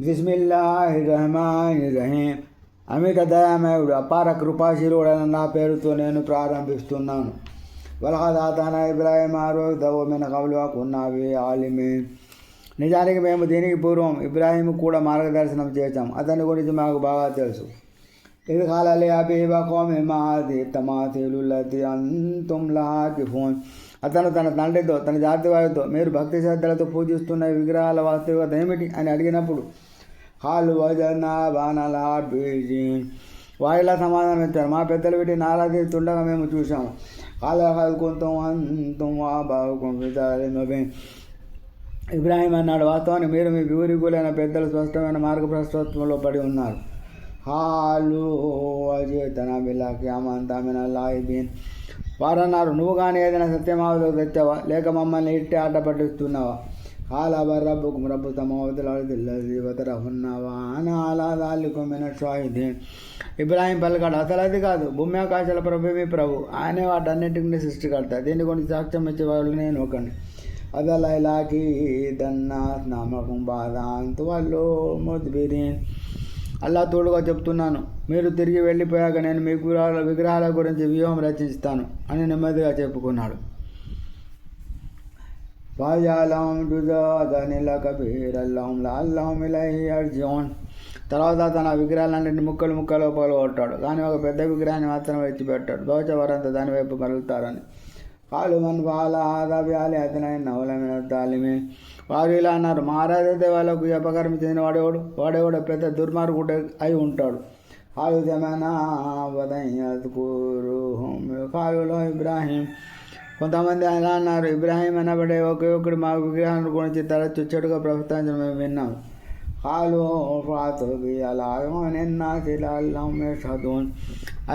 బిస్మిల్లాహిర్రహమానిర్రహీం. అమిత దయామయుడు అపార కృపాశీలుడైన నా పేరుతో నేను ప్రారంభిస్తున్నాను. వలహద్ ఆతానా ఇబ్రాహీం ఆరోదవు మిన కబ్లు కున్నావి ఆలిమీన్. నిజానికి మేము దీనికి పూర్వం ఇబ్రాహీం కూడా మార్గదర్శనం చేశాం. అతని గురించి మాకు బాగా తెలుసు. ఇది ఖాలలి అబీబ కోమి మాది తమాతిలుల్లతి అంతుం లాకిఫూన్. అతను తన తండ్రితో తన జాతి వారితో మీరు భక్తి శ్రద్ధలతో పూజిస్తున్న విగ్రహాల వాస్తవికత ఏమిటి అని అడిగినప్పుడు హాలు వజనా బాణలా బీజీన్ వారిలా సమాధానం ఇచ్చారు, మా పెద్దలు వీటిని ఆరాధిస్తుండగా మేము చూసాము. కొంతం అంతం ఇబ్రాహీం అన్నాడు, వాస్తవానికి మీరు మీ ఊరిగులైన పెద్దలు స్పష్టమైన మార్గభ్రష్టత్వంలో పడి ఉన్నారు. హాలు అజేతన బిల్లాకి అమంతమిన లాయిబీన్. వారన్నారు, నువ్వు కానీ ఏదైనా సత్యమావతో తెచ్చావా, లేక మమ్మల్ని ఇట్టి ఆట పట్టిస్తున్నావా? హాలబర్ రబ్బుకు రబ్బు తమవతులవతరహున్నావా అని అలాదాలికొమ్మిన షాహిదీన్. ఇబ్రాహీం పలకాడు, అసలు అది కాదు, భూమి ఆకాశాల ప్రభు మీ ప్రభు, ఆయనే వాటన్నింటినీ సృష్టికర్త, దీని గురించి సాక్ష్యం ఇచ్చే వాళ్ళు నేను ఒకని. అదలా ఇలాకి దన్నా నామకం బాధ అంతు వాళ్ళు ముద్బిరీన్. అల్లా తోడుగా చెప్తున్నాను, మీరు తిరిగి వెళ్ళిపోయాక నేను మీ విగ్రహాల గురించి వ్యూహం రచిస్తాను అని నెమ్మదిగా చెప్పుకున్నాడు. తర్వాత తన విగ్రహాలన్నింటినీ ముక్కలు ముక్కలు పగలగొట్టాడు. కానీ ఒక పెద్ద విగ్రహాన్ని మాత్రం ఎత్తిపెట్టాడు. బహుశా వారంతా దాని వైపు మరలుతారని. కాలుమన్ బాలా ఆదాబ్యాలి అతనైన నవలమైన తాలిమే. వారు ఇలా అన్నారు, మహారాజా దేవాలకు అపకారం చెందిన వాడేవాడు పెద్ద దుర్మార్గుడు అయి ఉంటాడు. కాలులో ఇబ్రాహీం. కొంతమంది అలా అన్నారు, ఇబ్రాహీం అనబడే ఒకే మా విగ్రహాన్ని గురించి తరచు చెడుగా ప్రవర్తించడం మేము విన్నాం.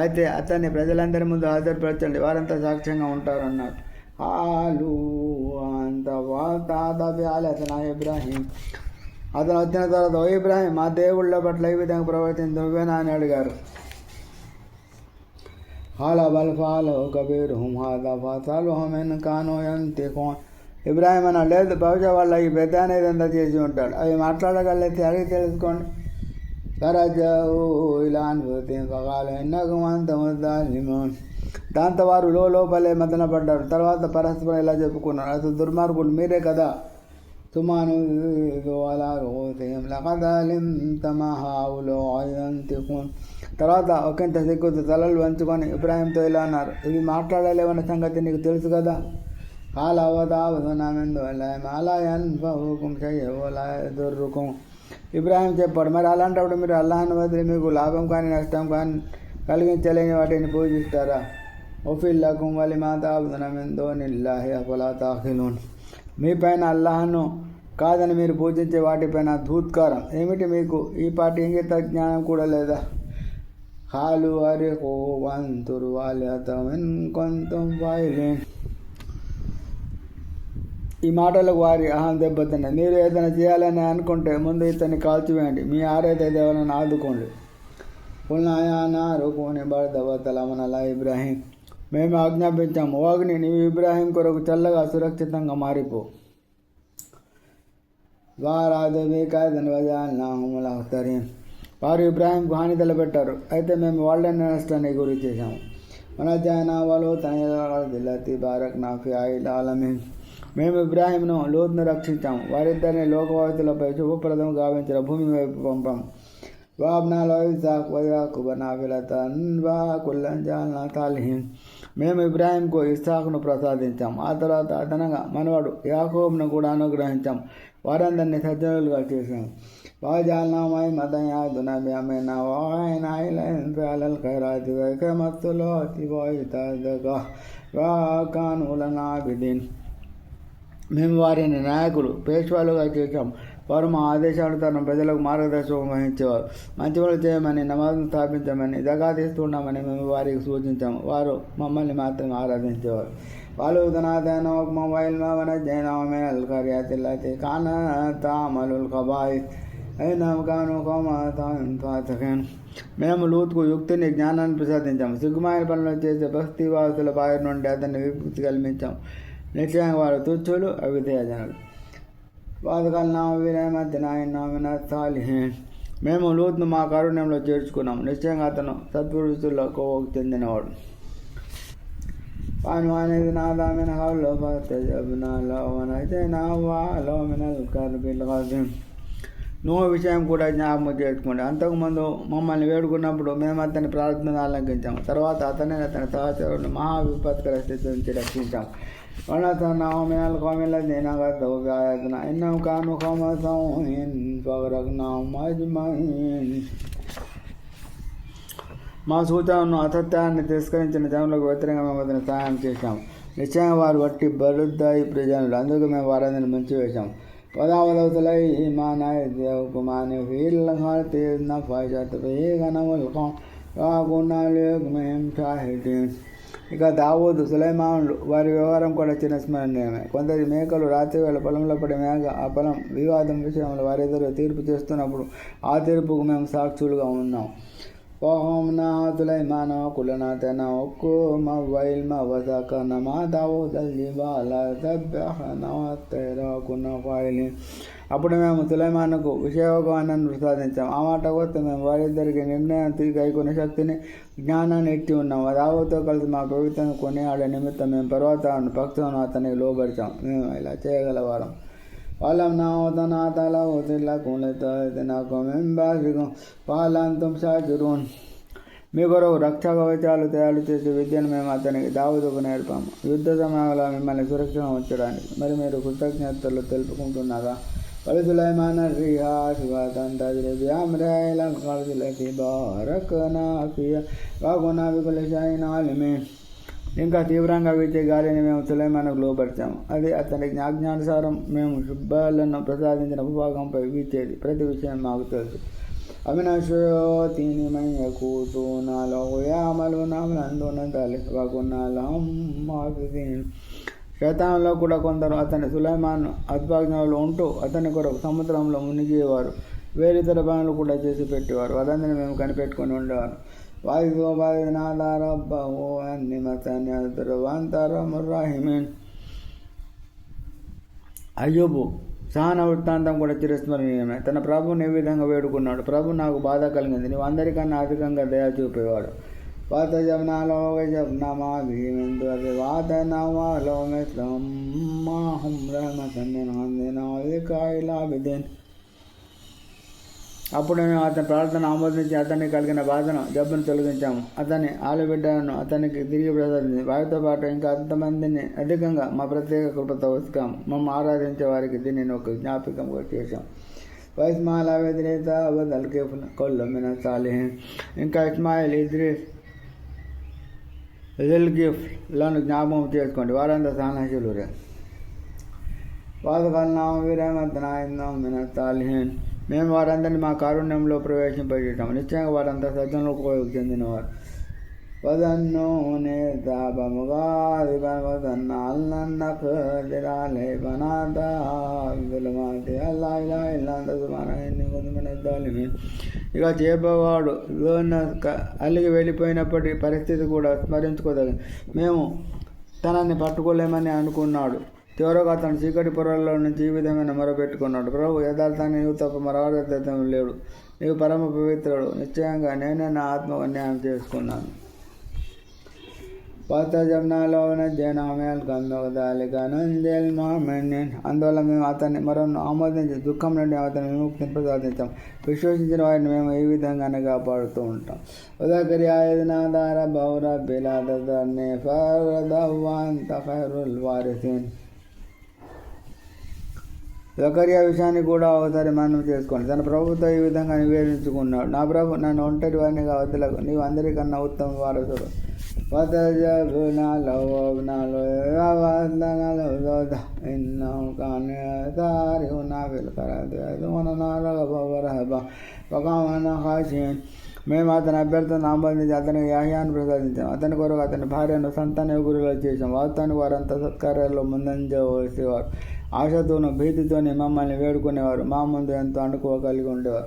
అయితే అతన్ని ప్రజలందరి ముందు హాజరుపరచండి, వారంతా సాక్ష్యంగా ఉంటారన్నారు. ఇబ్రాహీం. అతను వచ్చిన తర్వాత, ఓ ఇబ్రాహీం, మా దేవుళ్ళ పట్ల ఈ విధంగా ప్రవర్తించి నువ్వేనా అని అడిగారు. ఇబ్రాహీం అన్న, లేదు, బహుశా వాళ్ళ ఈ పెద్ద అనేది ఎంత చేసి ఉంటాడు, అవి మాట్లాడగలిగితే అడిగి తెలుసుకోండి. దాంతో వారు లోపలే మదన పడ్డారు. తర్వాత పరస్పరం ఇలా చెప్పుకున్నారు, అసలు దుర్మార్గులు మీరే కదా. తుమాను తర్వాత ఒకంత సిగ్గుతో తలలు వంచుకొని ఇబ్రాహీంతో ఇలా అన్నారు, ఇవి మాట్లాడలేవన్న సంగతి నీకు తెలుసు కదా. ఇబ్రాహీం చెప్పాడు, మరి అలాంటప్పుడు మీరు అల్లాహ్ను వదిలి మీకు లాభం కానీ నష్టం కానీ కలిగించలేని వాటిని పూజిస్తారా? ఒఫిల్లకుం వలిమా తాబుదున మిన్ దూనిల్లాహి అఫలా తాఖిలూన్. మీ పైన అల్లాహ్ను కాదని మీరు పూజించే వాటిపైన ధూత్కారం ఏమిటి? మీకు ఈ పాటి ఇంగిత జ్ఞానం కూడా లేదా? హాలు అరే హో వంతురు వాల్యతమిన్ కొంతం వాయిలేన్. ఈ మాటలకు వారి అహం దెబ్బతిన్నది. మీరు ఏదైనా చేయాలని అనుకుంటే ముందు ఇతన్ని కాల్చివేయండి, మీ ఆరైతే దేవాలని ఆదుకోండి. పుల్నాయానారుకోని బర్దవతలమనలా ఇబ్రాహీం. మేము ఆజ్ఞాపించాము, అగ్ని నీవు ఇబ్రాహీం కొరకు చల్లగా సురక్షితంగా మారిపో. వారు ఇబ్రాహీంకు హాని తలపెట్టారు, అయితే మేము వాళ్ళని నష్టానికి గురి చేశాము. మన జానా వాళ్ళు తనతి బారక్ నాఫీ ఆయిల్ ఆలమీన్. మేము ఇబ్రాహీంను లోతును రక్షించాము, వారిద్దరిని లోకవాసులపై శుభప్రదం గావించిన భూమి వైపు పంపాము. మేము ఇబ్రాహీంకు ఇస్సాకును ప్రసాదించాం, ఆ తర్వాత అదనంగా మనవాడు యాకోబును కూడా అనుగ్రహించాం, వారందరినీ సజ్జనులుగా చేశాం. వాజాలనామై మదయాదునబిఅమినా వాయినాయిలల్ ఖైరాతి వైకమత్తులో అతివాయితగా వాకానులనాబిదీన్. మేము వారిని నాయకులు, పేష్వాలుగా చేశాం. వారు మా ఆదేశానుసారం ప్రజలకు మార్గదర్శకం వహించేవారు. మంచి పనులు చేయమని, నమాజును స్థాపించమని, జకాత్ ఇస్తుండమని మేము వారికి సూచించాము. వారు మమ్మల్ని మాత్రమే ఆరాధించేవారు. వాళ్ళు మొబైల్ కానతామలుల్ కబాయిస్ మేము లూత్కు యుక్తిని, జ్ఞానాన్ని ప్రసాదించాము. సిగ్గుమాయిన పనులు చేసే బస్తీ వాసుల బారి నుండి అతన్ని విముక్తి కల్పించాము. నిశ్చయంగా వారు తుచ్చులు, అవిధేయజనులు. వాదకల్నా విరమతినా ఇన్నామిన సాలిహీన్. మేము లూత్ను మా కారుణ్యంలో చేర్చుకున్నాం. నిశ్చయంగా అతను సత్పురుషుల్లో కోవకు చెందినవాడు. అనేది నాదామిన హౌలో ఫతజబ్నాలో వనజైనావాలో మినల్ కర్బిల్ గజీం. నూహు విషయం కూడా జ్ఞాపకం చేసుకోండి. అంతకుముందు మమ్మల్ని వేడుకున్నప్పుడు మేము అతని ప్రార్థనను ఆలంకించాము. తర్వాత అతని సహచరులను మహా విపత్కర స్థితి నుంచి రక్షించాము. ونصرناهم قوم الذين كذبوا بآياتنا إنهم كانوا قوما سوء فأغرقناهم أجمعين. మా సూచనను అసత్యాన్ని తిరస్కరించిన జనులకు వ్యతిరేకంగా మేము అతని సహాయం చేశాం. నిశ్చయంగా వారు వట్టి బలుద్దాయి ప్రజలు, అందుకు మేము వారందరిని ముంచి వేశాం. పదావలవుతలై ఈమానాయకుమాని వీళ్ళ ఇక దావూదు సులైమానులు వారి వ్యవహారం కూడా చిరస్మరణీయమే. కొందరి మేకలు రాత్రి వేళ పొలంలో పడి మేక ఆ పొలం వివాదం విషయంలో వారిద్దరూ తీర్పు చేస్తున్నప్పుడు ఆ తీర్పుకు మేము సాక్షులుగా ఉన్నాం. وَهُمْنَا سُلَيْمَانَ وَكُلًّا آتَيْنَا حُكْمًا وَعِلْمًا وَسَخَّرْنَا مَعَ دَاوُودَ الْجِبَالَ يُسَبِّحْنَ وَالطَّيْرَ وَكُنَّا فَاعِلِينَ. అప్పుడు మేము సులైమానుకు విషయోగాన్ని ప్రసాదించాం. ఆ మాట వస్తే మేము వారిద్దరికి నిర్ణయం కైకొనే శక్తిని జ్ఞానాన్ని ఇచ్చి ఉన్నాం. దావూదుతో కలిసి మా పవిత్రను కొనియాడే నిమిత్తం మేము పర్వతాలను పక్షులను అతనికి లోబరిచాం. మేము ఇలా చేయగలవారం. وَلَمْنَا وَطَنَعْتَ لَهُ لَكُمْ لِتَأْتِنَاكُمْ مِنْ بَعْدِكُمْ فَهَلْ أَنْتُمْ شَاكِرُونَ. మీ కొరకు రక్షా కవచాలు తయారు చేసే విద్యను మేము అతనికి దావూదుకు నేర్పాము, యుద్ధ సమయంలో మిమ్మల్ని సురక్షితంగా ఉంచడానికి. మరి మీరు కృతజ్ఞతలు తెలుపుకుంటున్నారా? وَلِسُلَيْمَانَ الرِّيحَ عَاصِفَةً تَجْرِي بِأَمْرِهِ إِلَى الْأَرْضِ الَّتِي بَارَكْنَا فِيهَا وَكُنَّا بِكُلِّ شَيْءٍ عَالِمِينَ. ఇంకా తీవ్రంగా వీచే గాలిని మేము సులైమానుకు లోపరిచాము. అది అతని ఆజ్ఞానుసారం మేము శుభ్రాలను ప్రసాదించిన భూభాగంపై వీచేది. ప్రతి విషయం మాకు తెలుసు. అమిన షయోతీని మయ్యకూతూన శైతానులో కూడా కొందరు అతని సులైమాన్ అద్భాగ్నంలో ఉంటూ అతని కొరకు సముద్రంలో మునిగేవారు. వేరితర పనులు కూడా చేసి పెట్టేవారు. వారందరినీ మేము కనిపెట్టుకొని ఉండేవారు. అయ్యూబు సహన వృత్తాంతం కూడా చిరస్మరణీయమే. తన ప్రభువుని ఏ విధంగా వేడుకున్నాడు. ప్రభు నాకు బాధ కలిగింది, నీవు అందరికన్నా అధికంగా దయ చూపేవాడు. అప్పుడు మేము అతని ప్రార్థన ఆమోదించి అతనికి కలిగిన బాధను జబ్బును తొలగించాము. అతని ఆలుబిడ్డను అతనికి తిరిగి ప్రసాదించి వారితో పాటు ఇంకా అంతమందిని అధికంగా మా ప్రత్యేక కృపతో వస్తాము. మమ్మల్ని ఆరాధించే వారికి దీనిని ఒక జ్ఞాపకంగా చేశాం. వైస్మాయిల్ వ్యతిరేత అబదల్ కేఫుల్ కొల్లమిన సాలిహీన్. ఇంకా ఇస్మాయిల్ ఇద్రీస్ లను జ్ఞాపకం చేసుకోండి. వారంతా సహనశీలురే. వాదకల్నాం విరమతనాయిందాం మిన సాలిహీన్. మేము వారందరినీ మా కారుణ్యంలో ప్రవేశింపజేసాము. నిశ్చయంగా వారంతా సజ్జనులకు చెందినవారు. వదన్నూనే ఇక చేపవాడు అల్లికి వెళ్ళిపోయినప్పటి పరిస్థితి కూడా స్మరించుకోదగింది. మేము తనని పట్టుకోలేమని అనుకున్నాడు. చివరకు అతను చీకటి పొరల్లో నుంచి ఈ విధమైన మొరపెట్టుకున్నాడు. ప్రభు, యథార్థాన్ని నీవు తప్ప మరొకం లేడు. నీవు పరమ పవిత్రుడు. నిశ్చయంగా నేనే నా ఆత్మకు అన్యాయం చేసుకున్నాను. అందువల్ల మేము అతన్ని మరొను ఆమోదించి దుఃఖం నుండి అతని విముక్తిని ప్రసాదించాం. విశ్వసించిన వారిని మేము ఈ విధంగానే కాపాడుతూ ఉంటాం. జకరియా విషయాన్ని కూడా ఒకసారి మనం చేసుకోండి. తన ప్రభుతో ఈ విధంగా నివేదించుకున్నాడు. నా ప్రభు, నన్ను ఒంటరి వారినిగా వదలకు, నీవు అందరికన్నా ఉత్తమ వారసుడు. మేము అతని అభ్యర్థన ఆమోదించి అతనికి యాహ్యాను ప్రసాదించాం. అతని కొరకు అతని భార్యను సంతాన గురులో చేశాం. వాస్తవానికి వారంతా సత్కార్యాల్లో ముందంజ వేసేవారు. ఆశతోనూ భీతితోని మమ్మల్ని వేడుకునేవారు. మా ముందు ఎంతో అండుకోవ కలిగి ఉండేవారు.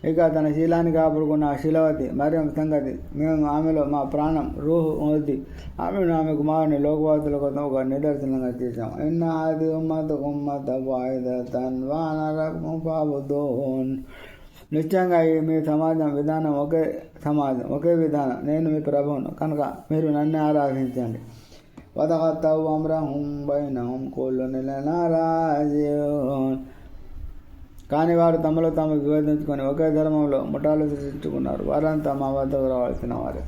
ఇక తన శీలాన్ని కాపాడుకున్న ఆ శీలవతి మరియం సంగతి మేము ఆమెలో మా ప్రాణం రూహు ఉంది. ఆమెను ఆమె కుమారుని లోకవాసుల కోసం ఒక నిదర్శనంగా చేశాం. అది ఉమ్మత వాయిదతన్ వానరకం పాబుదోన్. నిశ్చయంగా ఈ మీ సమాజం విధానం ఒకే సమాజం, ఒకే విధానం. నేను మీ ప్రభువును కనుక మీరు నన్ను ఆరాధించండి. వదగతౌ అమ్రహుం బైనహుం కుల్లు నిలనారాజియూన్. కానీ వారు తమలో తాము విభేదించుకొని ఒకే ధర్మంలో ముఠాలు సృష్టించుకున్నారు. వారంతా మా వద్దకు రావాల్సిన వారే.